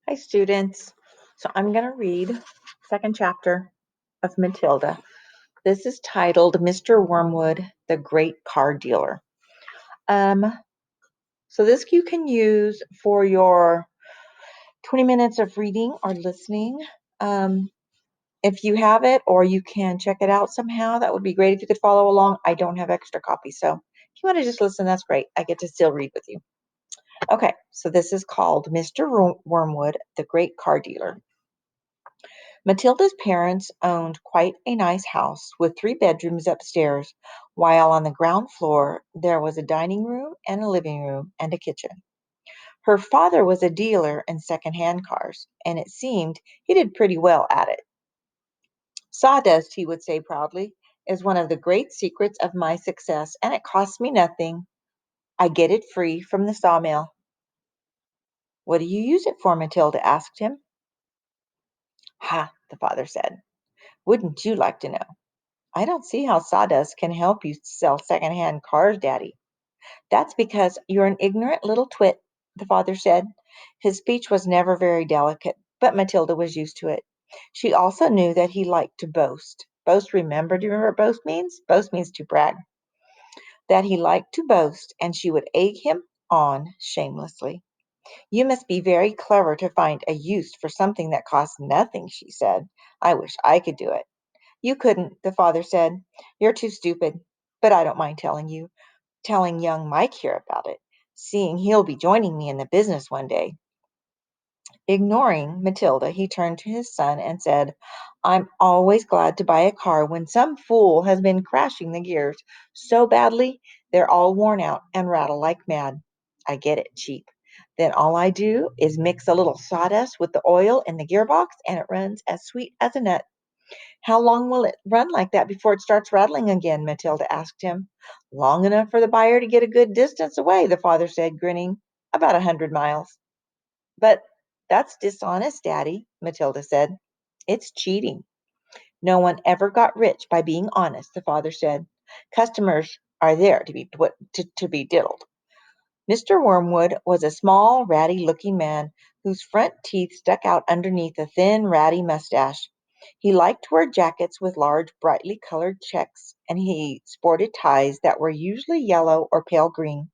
Hi, students. So I'm going to read second chapter of Matilda. This is titled Mr. Wormwood, the Great Car Dealer. So this you can use for your 20 minutes of reading or listening. If you have it or you can check it out somehow, that would be great if you could follow along. I don't have extra copies, so if you want to just listen, that's great. I get to still read with you. Okay, so this is called Mr. Wormwood, the Great Car Dealer. Matilda's parents owned quite a nice house with 3 bedrooms upstairs, while on the ground floor there was a dining room and a living room and a kitchen. Her father was a dealer in second-hand cars, and it seemed he did pretty well at it. Sawdust, he would say proudly, is one of the great secrets of my success, and it costs me nothing. I get it free from the sawmill. What do you use it for? Matilda asked him. Ha, the father said. Wouldn't you like to know? I don't see how sawdust can help you sell second-hand cars, Daddy. That's because you're an ignorant little twit, the father said. His speech was never very delicate, but Matilda was used to it. She also knew that he liked to boast. Boast, remember? Do you remember what boast means? Boast means to brag. That he liked to boast, and she would egg him on shamelessly. You must be very clever to find a use for something that costs nothing, she said. I wish I could do it. You couldn't, the father said. You're too stupid. But I don't mind telling young Mike here about it, seeing he'll be joining me in the business one day. Ignoring Matilda, he turned to his son and said, I'm always glad to buy a car when some fool has been crashing the gears so badly they're all worn out and rattle like mad. I get it cheap. Then all I do is mix a little sawdust with the oil in the gearbox and it runs as sweet as a nut. How long will it run like that before it starts rattling again? Matilda asked him. Long enough for the buyer to get a good distance away, the father said, grinning. About 100 miles. But that's dishonest, Daddy, Matilda said. It's cheating. No one ever got rich by being honest, the father said. Customers are there to be diddled. Mr. Wormwood was a small, ratty-looking man whose front teeth stuck out underneath a thin, ratty mustache. He liked to wear jackets with large, brightly colored checks, and he sported ties that were usually yellow or pale green.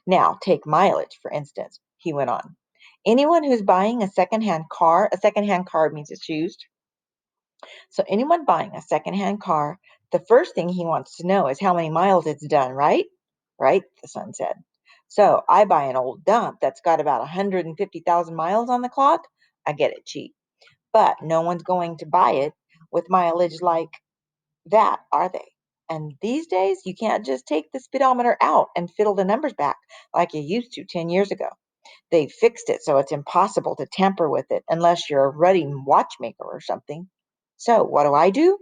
Now, take mileage, for instance, he went on. Anyone who's buying a second-hand car means it's used. So anyone buying a second-hand car, the first thing he wants to know is how many miles it's done, right? Right, the son said. So I buy an old dump that's got about 150,000 miles on the clock. I get it cheap. But no one's going to buy it with mileage like that, are they? And these days, you can't just take the speedometer out and fiddle the numbers back like you used to 10 years ago. They fixed it so it's impossible to tamper with it unless you're a ruddy watchmaker or something. So what do?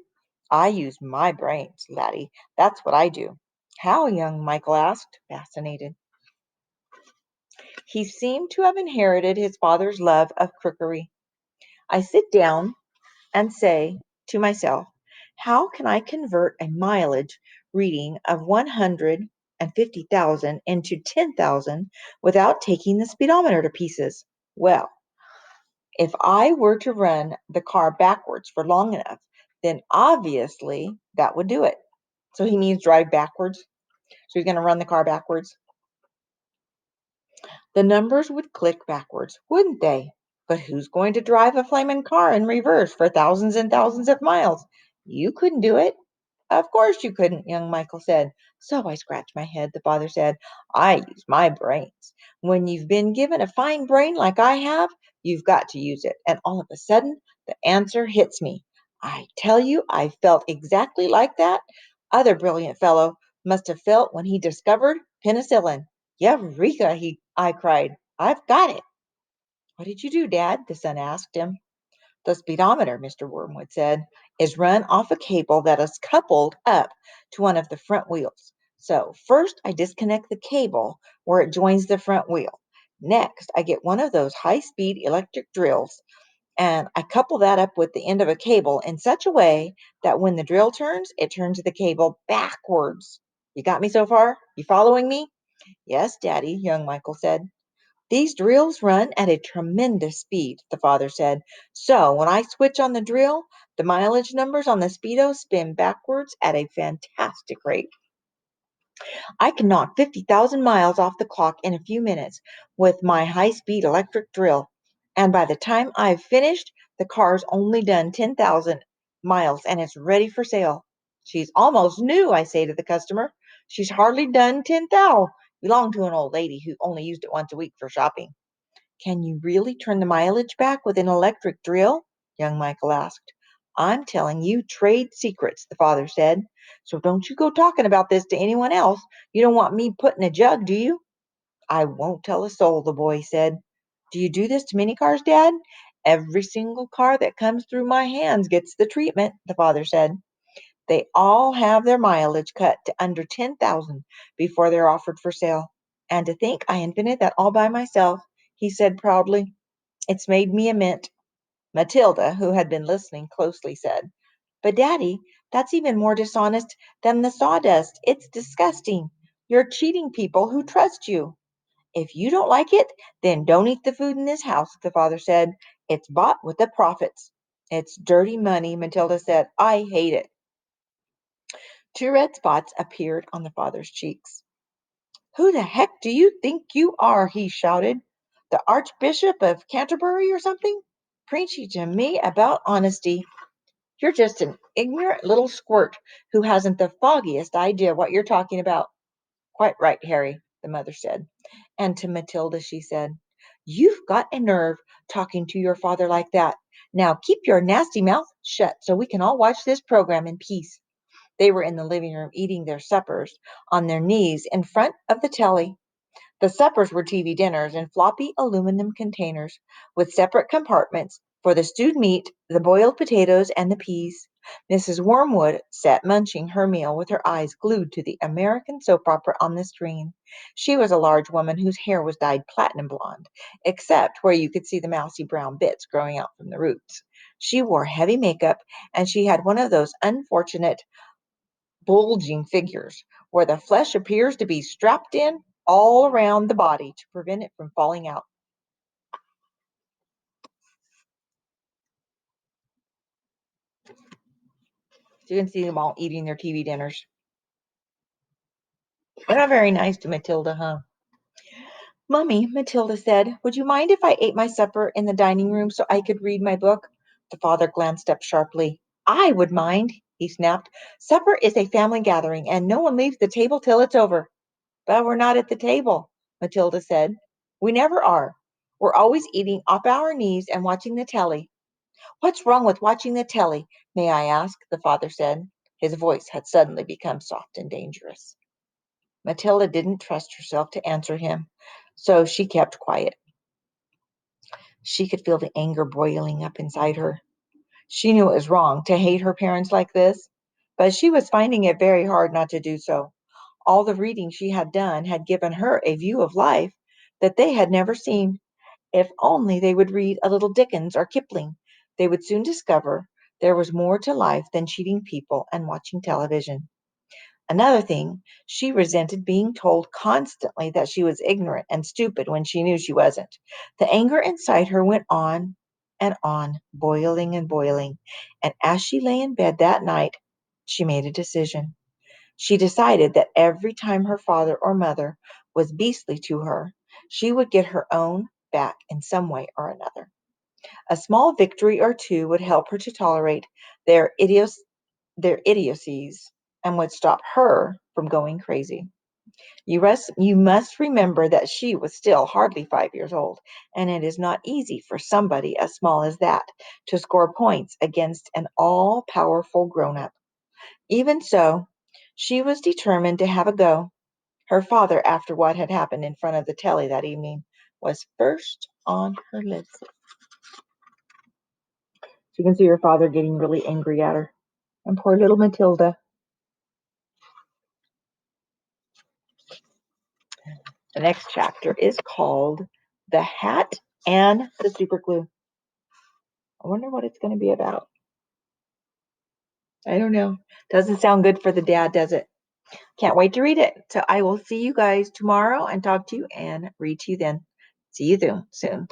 I use my brains, laddie. That's what I do. How? Young Michael asked, fascinated. He seemed to have inherited his father's love of crookery. I sit down and say to myself, how can I convert a mileage reading of 150,000 into 10,000 without taking the speedometer to pieces? Well, if I were to run the car backwards for long enough, then obviously that would do it. So he means drive backwards. So he's going to run the car backwards. The numbers would click backwards, wouldn't they? But who's going to drive a flaming car in reverse for thousands and thousands of miles? You couldn't do it. Of course you couldn't, young Michael said. So I scratched my head, the father said. I use my brains. When you've been given a fine brain like I have, you've got to use it. And all of a sudden, the answer hits me. I tell you, I felt exactly like that other brilliant fellow must have felt when he discovered penicillin. Eureka, I cried. I've got it. What did you do, Dad? The son asked him. The speedometer, Mr. Wormwood said, is run off a cable that is coupled up to one of the front wheels. So first I disconnect the cable where it joins the front wheel. Next, I get one of those high-speed electric drills and I couple that up with the end of a cable in such a way that when the drill turns, it turns the cable backwards. You got me so far? You following me? Yes, Daddy, young Michael said. These drills run at a tremendous speed, the father said. So when I switch on the drill, the mileage numbers on the speedo spin backwards at a fantastic rate. I can knock 50,000 miles off the clock in a few minutes with my high speed electric drill. And by the time I've finished, the car's only done 10,000 miles and it's ready for sale. She's almost new, I say to the customer. She's hardly done 10,000. Belonged to an old lady who only used it once a week for shopping. Can you really turn the mileage back with an electric drill? Young Michael asked. I'm telling you trade secrets, the father said. So don't you go talking about this to anyone else. You don't want me put in a jug, do you? I won't tell a soul, the boy said. Do you do this to many cars, Dad? Every single car that comes through my hands gets the treatment, the father said. They all have their mileage cut to under 10,000 before they're offered for sale. And to think I invented that all by myself, he said proudly. It's made me a mint. Matilda, who had been listening closely, said, But, Daddy, that's even more dishonest than the sawdust. It's disgusting. You're cheating people who trust you. If you don't like it, then don't eat the food in this house, the father said. It's bought with the profits. It's dirty money, Matilda said. I hate it. Two red spots appeared on the father's cheeks. Who the heck do you think you are? He shouted. The Archbishop of Canterbury or something? Preaching to me about honesty. You're just an ignorant little squirt who hasn't the foggiest idea what you're talking about. Quite right, Harry, the mother said. And to Matilda, she said, You've got a nerve talking to your father like that. Now keep your nasty mouth shut so we can all watch this program in peace. They were in the living room eating their suppers on their knees in front of the telly. The suppers were TV dinners in floppy aluminum containers with separate compartments for the stewed meat, the boiled potatoes, and the peas. Mrs. Wormwood sat munching her meal with her eyes glued to the American soap opera on the screen. She was a large woman whose hair was dyed platinum blonde, except where you could see the mousy brown bits growing out from the roots. She wore heavy makeup, and she had one of those unfortunate bulging figures, where the flesh appears to be strapped in all around the body to prevent it from falling out. So you can see them all eating their TV dinners. They're not very nice to Matilda, huh? Mummy, Matilda said, would you mind if I ate my supper in the dining room so I could read my book? The father glanced up sharply. I would mind, he snapped. Supper is a family gathering, and no one leaves the table till it's over. But we're not at the table, Matilda said. We never are. We're always eating off our knees and watching the telly. What's wrong with watching the telly, may I ask? The father said. His voice had suddenly become soft and dangerous. Matilda didn't trust herself to answer him, so she kept quiet. She could feel the anger boiling up inside her. She knew it was wrong to hate her parents like this, but she was finding it very hard not to do so. All the reading she had done had given her a view of life that they had never seen. If only they would read a little Dickens or Kipling, they would soon discover there was more to life than cheating people and watching television. Another thing, she resented being told constantly that she was ignorant and stupid when she knew she wasn't. The anger inside her went on, boiling and boiling. And as she lay in bed that night, she made a decision. She decided that every time her father or mother was beastly to her, she would get her own back in some way or another. A small victory or two would help her to tolerate their their idiocies and would stop her from going crazy. You must remember that she was still hardly 5 years old, and it is not easy for somebody as small as that to score points against an all powerful grown up. Even so, she was determined to have a go. Her father, after what had happened in front of the telly that evening, was first on her list. So you can see her father getting really angry at her. And poor little Matilda. The next chapter is called The Hat and the Super Glue. I wonder what it's going to be about. I don't know. Doesn't sound good for the dad, does it? Can't wait to read it. So I will see you guys tomorrow and talk to you and read to you then. See you soon.